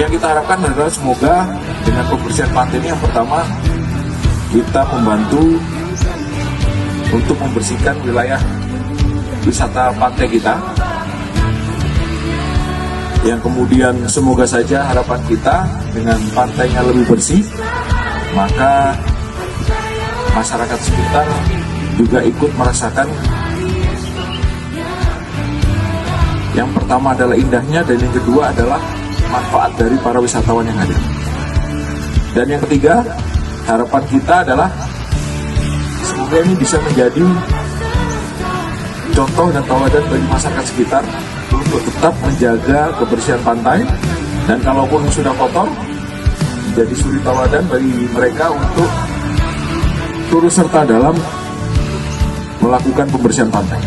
Yang kita harapkan adalah semoga dengan pembersihan pantai ini, yang pertama kita membantu untuk membersihkan wilayah wisata pantai kita. Yang kemudian semoga saja harapan kita dengan pantainya lebih bersih, maka masyarakat sekitar juga ikut merasakan. Yang pertama adalah indahnya, dan yang kedua adalah manfaat dari para wisatawan yang ada. Dan yang ketiga, harapan kita adalah semoga ini bisa menjadi contoh dan tauladan bagi masyarakat sekitar untuk tetap menjaga kebersihan pantai, dan kalaupun sudah kotor, menjadi suri tauladan bagi mereka untuk turut serta dalam melakukan pembersihan pantai.